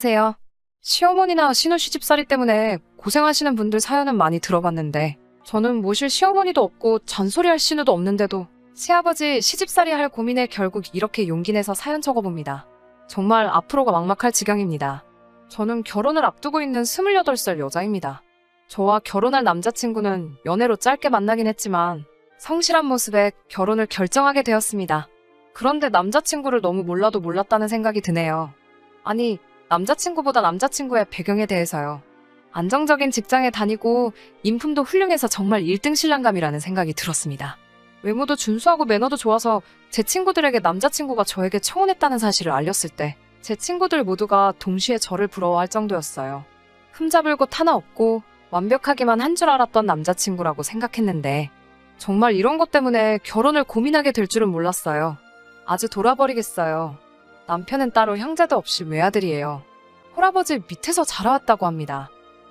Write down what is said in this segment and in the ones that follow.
안녕하세요. 시어머니나 신우시집살이 때문에 고생하시는 분들 사연은 많이 들어봤는데 저는 모실 시어머니도 없고 잔소리할 신우도 없는데도 시아버지 시집살이 할 고민에 결국 이렇게 용기 내서 사연 적어봅니다. 정말 앞으로가 막막할 지경입니다. 저는 결혼을 앞두고 있는 28살 여자입니다. 저와 결혼할 남자친구는 연애로 짧게 만나긴 했지만 성실한 모습에 결혼을 결정하게 되었습니다. 그런데 남자친구를 너무 몰라도 몰랐다는 생각이 드네요. 아니, 남자친구보다 남자친구의 배경에 대해서요. 안정적인 직장에 다니고 인품도 훌륭해서 정말 1등 신랑감이라는 생각이 들었습니다. 외모도 준수하고 매너도 좋아서 제 친구들에게 남자친구가 저에게 청혼했다는 사실을 알렸을 때 제 친구들 모두가 동시에 저를 부러워할 정도였어요. 흠잡을 곳 하나 없고 완벽하기만 한 줄 알았던 남자친구라고 생각했는데 정말 이런 것 때문에 결혼을 고민하게 될 줄은 몰랐어요. 아주 돌아버리겠어요. 남편은 따로 형제도 없이 외아들이에요. 홀아버지 밑에서 자라왔다고 합니다.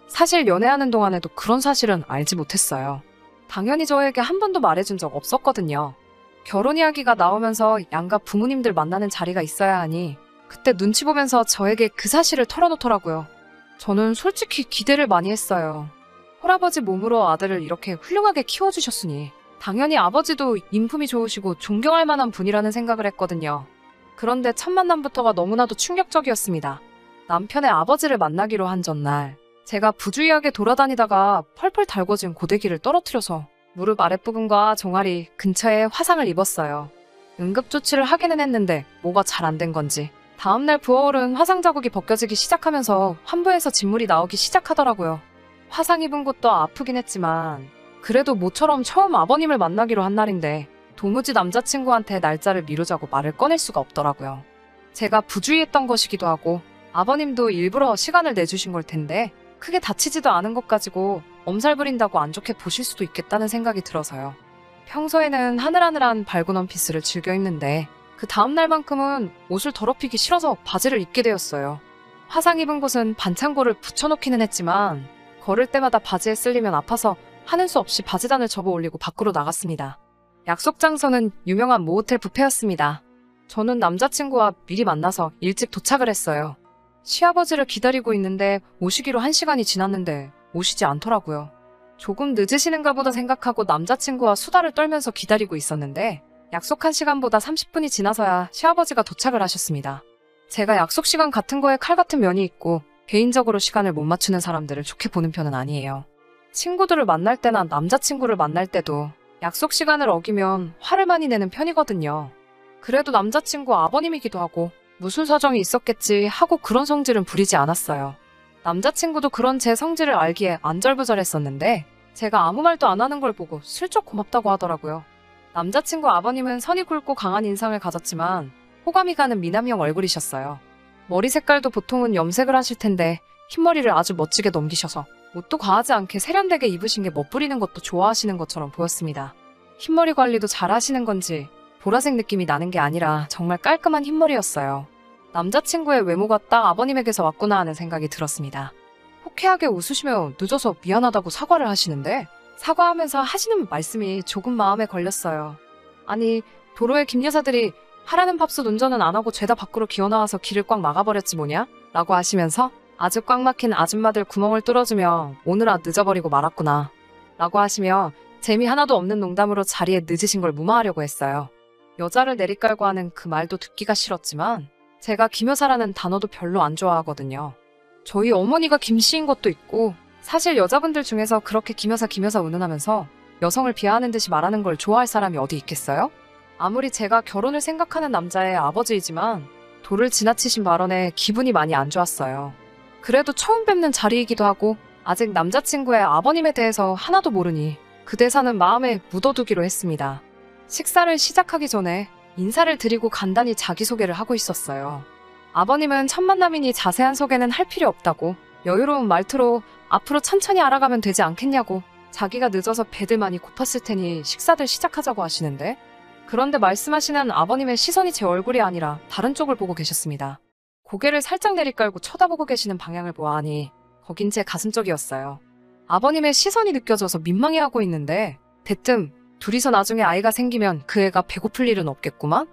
사실 연애하는 동안에도 그런 사실은 알지 못했어요. 당연히 저에게 한 번도 말해준 적 없었거든요. 결혼 이야기가 나오면서 양가 부모님들 만나는 자리가 있어야 하니 그때 눈치 보면서 저에게 그 사실을 털어놓더라고요. 저는 솔직히 기대를 많이 했어요. 홀아버지 몸으로 아들을 이렇게 훌륭하게 키워주셨으니 당연히 아버지도 인품이 좋으시고 존경할 만한 분이라는 생각을 했거든요. 그런데 첫 만남부터가 너무나도 충격적이었습니다. 남편의 아버지를 만나기로 한 전날 제가 부주의하게 돌아다니다가 펄펄 달궈진 고데기를 떨어뜨려서 무릎 아랫부분과 종아리 근처에 화상을 입었어요. 응급조치를 하기는 했는데 뭐가 잘 안 된 건지 다음날 부어오른 화상 자국이 벗겨지기 시작하면서 환부에서 진물이 나오기 시작하더라고요. 화상 입은 곳도 아프긴 했지만 그래도 모처럼 처음 아버님을 만나기로 한 날인데 도무지 남자친구한테 날짜를 미루자고 말을 꺼낼 수가 없더라고요. 제가 부주의했던 것이기도 하고 아버님도 일부러 시간을 내주신 걸 텐데 크게 다치지도 않은 것 가지고 엄살 부린다고 안 좋게 보실 수도 있겠다는 생각이 들어서요. 평소에는 하늘하늘한 밝은 원피스를 즐겨 입는데 그 다음날만큼은 옷을 더럽히기 싫어서 바지를 입게 되었어요. 화상 입은 곳은 반창고를 붙여놓기는 했지만 걸을 때마다 바지에 쓸리면 아파서 하는 수 없이 바지단을 접어 올리고 밖으로 나갔습니다. 약속 장소는 유명한 모호텔 뷔페였습니다. 저는 남자친구와 미리 만나서 일찍 도착을 했어요. 시아버지를 기다리고 있는데 오시기로 1시간이 지났는데 오시지 않더라고요. 조금 늦으시는가 보다 생각하고 남자친구와 수다를 떨면서 기다리고 있었는데 약속한 시간보다 30분이 지나서야 시아버지가 도착을 하셨습니다. 제가 약속 시간 같은 거에 칼 같은 면이 있고 개인적으로 시간을 못 맞추는 사람들을 좋게 보는 편은 아니에요. 친구들을 만날 때나 남자친구를 만날 때도 약속 시간을 어기면 화를 많이 내는 편이거든요. 그래도 남자친구 아버님이기도 하고 무슨 사정이 있었겠지 하고 그런 성질은 부리지 않았어요. 남자친구도 그런 제 성질을 알기에 안절부절했었는데 제가 아무 말도 안 하는 걸 보고 슬쩍 고맙다고 하더라고요. 남자친구 아버님은 선이 굵고 강한 인상을 가졌지만 호감이 가는 미남형 얼굴이셨어요. 머리 색깔도 보통은 염색을 하실 텐데 흰머리를 아주 멋지게 넘기셔서 옷도 과하지 않게 세련되게 입으신 게 멋부리는 것도 좋아하시는 것처럼 보였습니다. 흰머리 관리도 잘 하시는 건지 보라색 느낌이 나는 게 아니라 정말 깔끔한 흰머리였어요. 남자친구의 외모가 딱 아버님에게서 왔구나 하는 생각이 들었습니다. 호쾌하게 웃으시며 늦어서 미안하다고 사과를 하시는데 사과하면서 하시는 말씀이 조금 마음에 걸렸어요. 아니, 도로에 김 여사들이 하라는 밥솥 운전은 안 하고 죄다 밖으로 기어나와서 길을 꽉 막아버렸지 뭐냐? 라고 하시면서 아주 꽉 막힌 아줌마들 구멍을 뚫어주며 오느라 늦어버리고 말았구나 라고 하시며 재미 하나도 없는 농담으로 자리에 늦으신 걸 무마하려고 했어요. 여자를 내리깔고 하는 그 말도 듣기가 싫었지만 제가 김여사라는 단어도 별로 안 좋아하거든요. 저희 어머니가 김씨인 것도 있고 사실 여자분들 중에서 그렇게 김여사 운운하면서 여성을 비하하는 듯이 말하는 걸 좋아할 사람이 어디 있겠어요? 아무리 제가 결혼을 생각하는 남자의 아버지이지만 도를 지나치신 발언에 기분이 많이 안 좋았어요. 그래도 처음 뵙는 자리이기도 하고 아직 남자친구의 아버님에 대해서 하나도 모르니 그 대사는 마음에 묻어두기로 했습니다. 식사를 시작하기 전에 인사를 드리고 간단히 자기소개를 하고 있었어요. 아버님은 첫 만남이니 자세한 소개는 할 필요 없다고 여유로운 말투로 앞으로 천천히 알아가면 되지 않겠냐고 자기가 늦어서 배들 많이 고팠을 테니 식사들 시작하자고 하시는데 그런데 말씀하시는 아버님의 시선이 제 얼굴이 아니라 다른 쪽을 보고 계셨습니다. 고개를 살짝 내리깔고 쳐다보고 계시는 방향을 보아하니 거긴 제 가슴 쪽이었어요. 아버님의 시선이 느껴져서 민망해하고 있는데 대뜸 둘이서 나중에 아이가 생기면 그 애가 배고플 일은 없겠구만?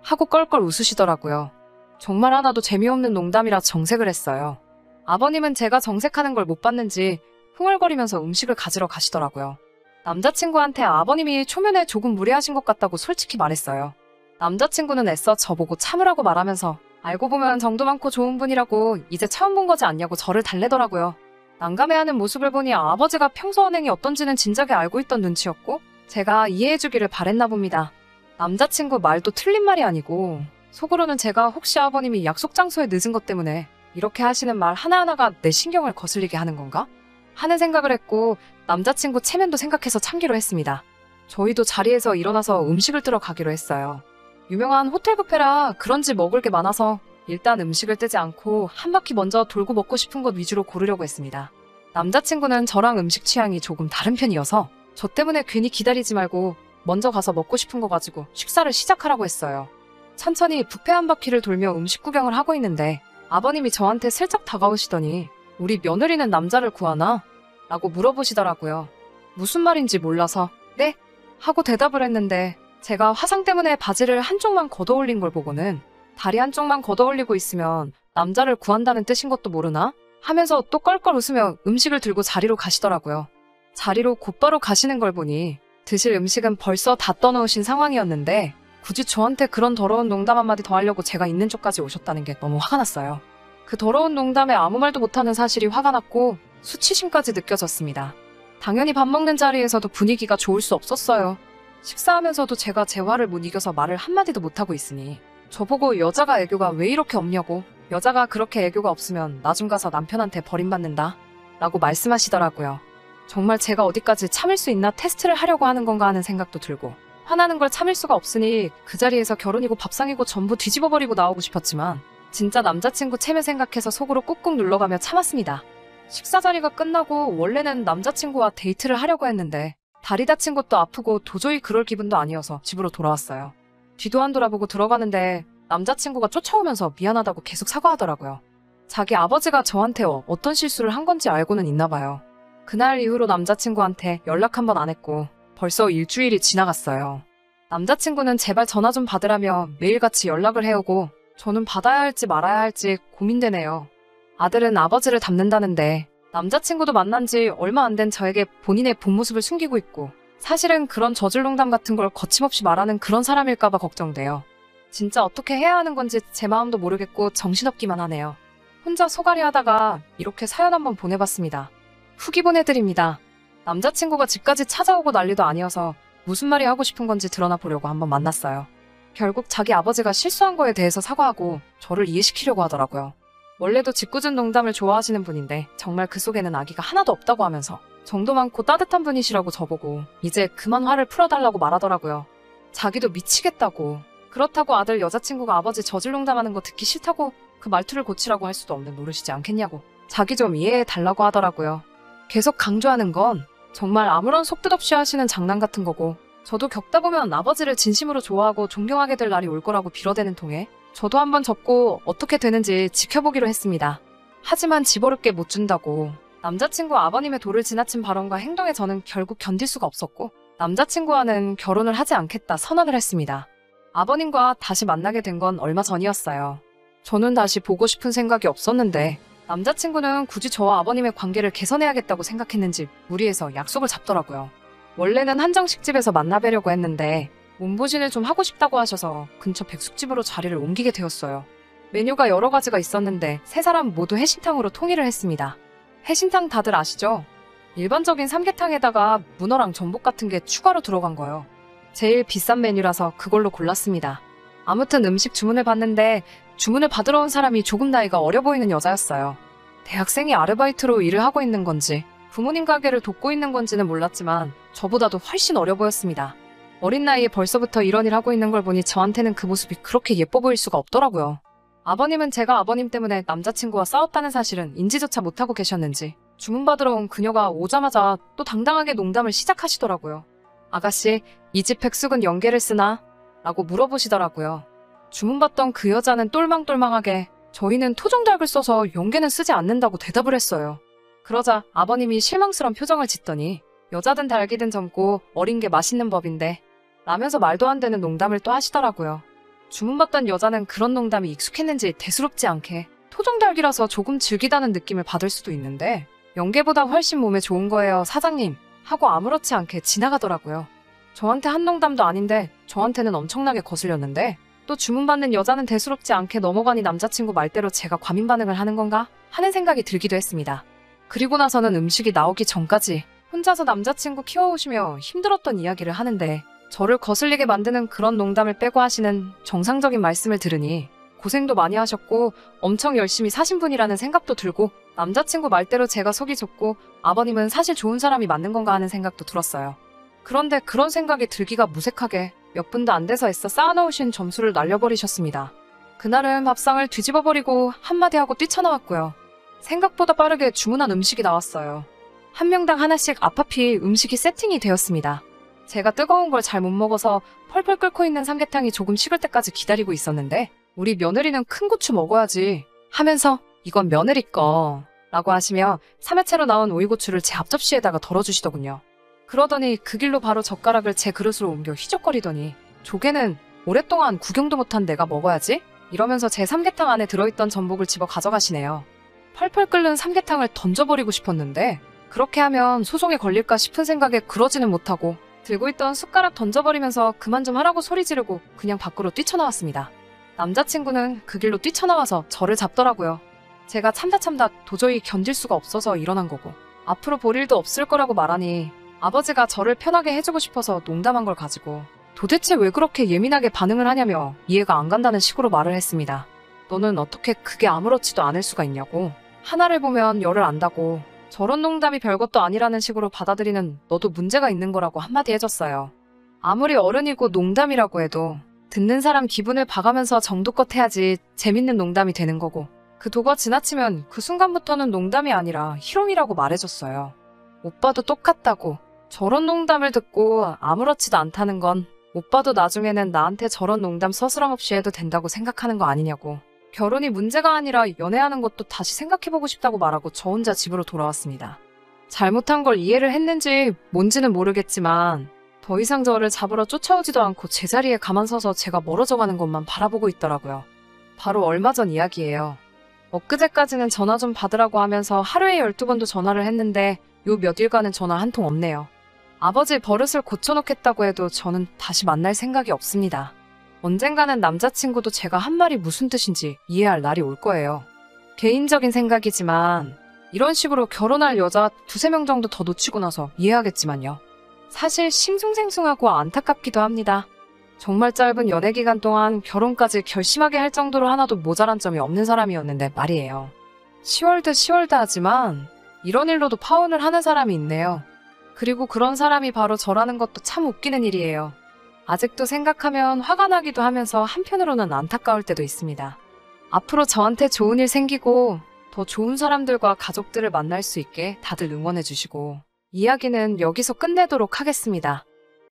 하고 껄껄 웃으시더라고요. 정말 하나도 재미없는 농담이라 정색을 했어요. 아버님은 제가 정색하는 걸 못 봤는지 흥얼거리면서 음식을 가지러 가시더라고요. 남자친구한테 아버님이 초면에 조금 무례하신 것 같다고 솔직히 말했어요. 남자친구는 애써 저보고 참으라고 말하면서 알고 보면 정도 많고 좋은 분이라고 이제 처음 본 거지 않냐고 저를 달래더라고요. 난감해하는 모습을 보니 아버지가 평소 언행이 어떤지는 진작에 알고 있던 눈치였고 제가 이해해주기를 바랬나 봅니다. 남자친구 말도 틀린 말이 아니고 속으로는 제가 혹시 아버님이 약속 장소에 늦은 것 때문에 이렇게 하시는 말 하나하나가 내 신경을 거슬리게 하는 건가? 하는 생각을 했고 남자친구 체면도 생각해서 참기로 했습니다. 저희도 자리에서 일어나서 음식을 뜨러 가기로 했어요. 유명한 호텔 뷔페라 그런지 먹을 게 많아서 일단 음식을 뜨지 않고 한 바퀴 먼저 돌고 먹고 싶은 것 위주로 고르려고 했습니다. 남자친구는 저랑 음식 취향이 조금 다른 편이어서 저 때문에 괜히 기다리지 말고 먼저 가서 먹고 싶은 거 가지고 식사를 시작하라고 했어요. 천천히 뷔페 한 바퀴를 돌며 음식 구경을 하고 있는데 아버님이 저한테 슬쩍 다가오시더니 우리 며느리는 남자를 구하나? 라고 물어보시더라고요. 무슨 말인지 몰라서 네? 하고 대답을 했는데 제가 화상 때문에 바지를 한쪽만 걷어올린 걸 보고는 다리 한쪽만 걷어올리고 있으면 남자를 구한다는 뜻인 것도 모르나? 하면서 또 껄껄 웃으며 음식을 들고 자리로 가시더라고요. 자리로 곧바로 가시는 걸 보니 드실 음식은 벌써 다 떠놓으신 상황이었는데 굳이 저한테 그런 더러운 농담 한마디 더 하려고 제가 있는 쪽까지 오셨다는 게 너무 화가 났어요. 그 더러운 농담에 아무 말도 못하는 사실이 화가 났고 수치심까지 느껴졌습니다. 당연히 밥 먹는 자리에서도 분위기가 좋을 수 없었어요. 식사하면서도 제가 제 화를 못 이겨서 말을 한마디도 못하고 있으니 저보고 여자가 애교가 왜 이렇게 없냐고 여자가 그렇게 애교가 없으면 나중 가서 남편한테 버림받는다 라고 말씀하시더라고요. 정말 제가 어디까지 참을 수 있나 테스트를 하려고 하는 건가 하는 생각도 들고 화나는 걸 참을 수가 없으니 그 자리에서 결혼이고 밥상이고 전부 뒤집어버리고 나오고 싶었지만 진짜 남자친구 체면 생각해서 속으로 꾹꾹 눌러가며 참았습니다. 식사 자리가 끝나고 원래는 남자친구와 데이트를 하려고 했는데 다리 다친 것도 아프고 도저히 그럴 기분도 아니어서 집으로 돌아왔어요. 뒤도 안 돌아보고 들어가는데 남자친구가 쫓아오면서 미안하다고 계속 사과하더라고요. 자기 아버지가 저한테 어떤 실수를 한 건지 알고는 있나 봐요. 그날 이후로 남자친구한테 연락 한 번 안 했고 벌써 일주일이 지나갔어요. 남자친구는 제발 전화 좀 받으라며 매일같이 연락을 해오고 저는 받아야 할지 말아야 할지 고민되네요. 아들은 아버지를 닮는다는데 남자친구도 만난 지 얼마 안 된 저에게 본인의 본 모습을 숨기고 있고 사실은 그런 저질농담 같은 걸 거침없이 말하는 그런 사람일까봐 걱정돼요. 진짜 어떻게 해야 하는 건지 제 마음도 모르겠고 정신없기만 하네요. 혼자 소갈이 하다가 이렇게 사연 한번 보내봤습니다. 후기 보내드립니다. 남자친구가 집까지 찾아오고 난리도 아니어서 무슨 말이 하고 싶은 건지 드러나 보려고 한번 만났어요. 결국 자기 아버지가 실수한 거에 대해서 사과하고 저를 이해시키려고 하더라고요. 원래도 짓궂은 농담을 좋아하시는 분인데 정말 그 속에는 아기가 하나도 없다고 하면서 정도 많고 따뜻한 분이시라고 저보고 이제 그만 화를 풀어달라고 말하더라고요. 자기도 미치겠다고. 그렇다고 아들 여자친구가 아버지 저질농담하는 거 듣기 싫다고 그 말투를 고치라고 할 수도 없는 노릇이지 않겠냐고 자기 좀 이해해달라고 하더라고요. 계속 강조하는 건 정말 아무런 속뜻 없이 하시는 장난 같은 거고 저도 겪다 보면 아버지를 진심으로 좋아하고 존경하게 될 날이 올 거라고 빌어대는 통에 저도 한번 접고 어떻게 되는지 지켜보기로 했습니다. 하지만 집어럽게 못 준다고 남자친구 아버님의 도를 지나친 발언과 행동에 저는 결국 견딜 수가 없었고 남자친구와는 결혼을 하지 않겠다 선언을 했습니다. 아버님과 다시 만나게 된 건 얼마 전이었어요. 저는 다시 보고 싶은 생각이 없었는데 남자친구는 굳이 저와 아버님의 관계를 개선해야겠다고 생각했는지 무리해서 약속을 잡더라고요. 원래는 한정식집에서 만나뵈려고 했는데 몸보신을 좀 하고 싶다고 하셔서 근처 백숙집으로 자리를 옮기게 되었어요. 메뉴가 여러 가지가 있었는데 세 사람 모두 해신탕으로 통일을 했습니다. 해신탕 다들 아시죠? 일반적인 삼계탕에다가 문어랑 전복 같은 게 추가로 들어간 거요. 제일 비싼 메뉴라서 그걸로 골랐습니다. 아무튼 음식 주문을 받는데 주문을 받으러 온 사람이 조금 나이가 어려 보이는 여자였어요. 대학생이 아르바이트로 일을 하고 있는 건지 부모님 가게를 돕고 있는 건지는 몰랐지만 저보다도 훨씬 어려 보였습니다. 어린 나이에 벌써부터 이런 일 하고 있는 걸 보니 저한테는 그 모습이 그렇게 예뻐 보일 수가 없더라고요. 아버님은 제가 아버님 때문에 남자친구와 싸웠다는 사실은 인지조차 못하고 계셨는지 주문받으러 온 그녀가 오자마자 또 당당하게 농담을 시작하시더라고요. 아가씨, 이 집 백숙은 연계를 쓰나? 라고 물어보시더라고요. 주문받던 그 여자는 똘망똘망하게 저희는 토종닭을 써서 연계는 쓰지 않는다고 대답을 했어요. 그러자 아버님이 실망스러운 표정을 짓더니 여자든 닭이든 젊고 어린 게 맛있는 법인데 라면서 말도 안 되는 농담을 또 하시더라고요. 주문받던 여자는 그런 농담이 익숙했는지 대수롭지 않게 토종닭이라서 조금 즐기다는 느낌을 받을 수도 있는데 연계보다 훨씬 몸에 좋은 거예요, 사장님. 하고 아무렇지 않게 지나가더라고요. 저한테 한 농담도 아닌데 저한테는 엄청나게 거슬렸는데 또 주문받는 여자는 대수롭지 않게 넘어가니 남자친구 말대로 제가 과민 반응을 하는 건가 하는 생각이 들기도 했습니다. 그리고 나서는 음식이 나오기 전까지 혼자서 남자친구 키워오시며 힘들었던 이야기를 하는데 저를 거슬리게 만드는 그런 농담을 빼고 하시는 정상적인 말씀을 들으니 고생도 많이 하셨고 엄청 열심히 사신 분이라는 생각도 들고 남자친구 말대로 제가 속이 좁고 아버님은 사실 좋은 사람이 맞는 건가 하는 생각도 들었어요. 그런데 그런 생각이 들기가 무색하게 몇 분도 안 돼서 애써 쌓아놓으신 점수를 날려버리셨습니다. 그날은 밥상을 뒤집어버리고 한마디 하고 뛰쳐나왔고요. 생각보다 빠르게 주문한 음식이 나왔어요. 한 명당 하나씩 앞앞이 음식이 세팅이 되었습니다. 제가 뜨거운 걸 잘 못 먹어서 펄펄 끓고 있는 삼계탕이 조금 식을 때까지 기다리고 있었는데 우리 며느리는 큰 고추 먹어야지 하면서 이건 며느리 거 라고 하시며 3회째로 나온 오이고추를 제 앞접시에다가 덜어주시더군요. 그러더니 그 길로 바로 젓가락을 제 그릇으로 옮겨 휘적거리더니 조개는 오랫동안 구경도 못한 내가 먹어야지? 이러면서 제 삼계탕 안에 들어있던 전복을 집어 가져가시네요. 펄펄 끓는 삼계탕을 던져버리고 싶었는데 그렇게 하면 소송에 걸릴까 싶은 생각에 그러지는 못하고 들고 있던 숟가락 던져버리면서 그만 좀 하라고 소리 지르고 그냥 밖으로 뛰쳐나왔습니다. 남자친구는 그 길로 뛰쳐나와서 저를 잡더라고요. 제가 참다 도저히 견딜 수가 없어서 일어난 거고 앞으로 볼 일도 없을 거라고 말하니 아버지가 저를 편하게 해주고 싶어서 농담한 걸 가지고 도대체 왜 그렇게 예민하게 반응을 하냐며 이해가 안 간다는 식으로 말을 했습니다. 너는 어떻게 그게 아무렇지도 않을 수가 있냐고. 하나를 보면 열을 안다고. 저런 농담이 별것도 아니라는 식으로 받아들이는 너도 문제가 있는 거라고 한마디 해줬어요. 아무리 어른이고 농담이라고 해도 듣는 사람 기분을 봐가면서 정도껏 해야지 재밌는 농담이 되는 거고 그 도가 지나치면 그 순간부터는 농담이 아니라 희롱이라고 말해줬어요. 오빠도 똑같다고. 저런 농담을 듣고 아무렇지도 않다는 건 오빠도 나중에는 나한테 저런 농담 서스럼 없이 해도 된다고 생각하는 거 아니냐고. 결혼이 문제가 아니라 연애하는 것도 다시 생각해보고 싶다고 말하고 저 혼자 집으로 돌아왔습니다. 잘못한 걸 이해를 했는지 뭔지는 모르겠지만 더 이상 저를 잡으러 쫓아오지도 않고 제자리에 가만 서서 제가 멀어져가는 것만 바라보고 있더라고요. 바로 얼마 전 이야기예요. 엊그제까지는 전화 좀 받으라고 하면서 하루에 12번도 전화를 했는데 요 몇일간은 전화 한 통 없네요. 아버지 버릇을 고쳐놓겠다고 해도 저는 다시 만날 생각이 없습니다. 언젠가는 남자친구도 제가 한 말이 무슨 뜻인지 이해할 날이 올 거예요. 개인적인 생각이지만 이런 식으로 결혼할 여자 2-3명 정도 더 놓치고 나서 이해하겠지만요. 사실 싱숭생숭하고 안타깝기도 합니다. 정말 짧은 연애 기간 동안 결혼까지 결심하게 할 정도로 하나도 모자란 점이 없는 사람이었는데 말이에요. 10월드 하지만 이런 일로도 파혼을 하는 사람이 있네요. 그리고 그런 사람이 바로 저라는 것도 참 웃기는 일이에요. 아직도 생각하면 화가 나기도 하면서 한편으로는 안타까울 때도 있습니다. 앞으로 저한테 좋은 일 생기고 더 좋은 사람들과 가족들을 만날 수 있게 다들 응원해주시고 이야기는 여기서 끝내도록 하겠습니다.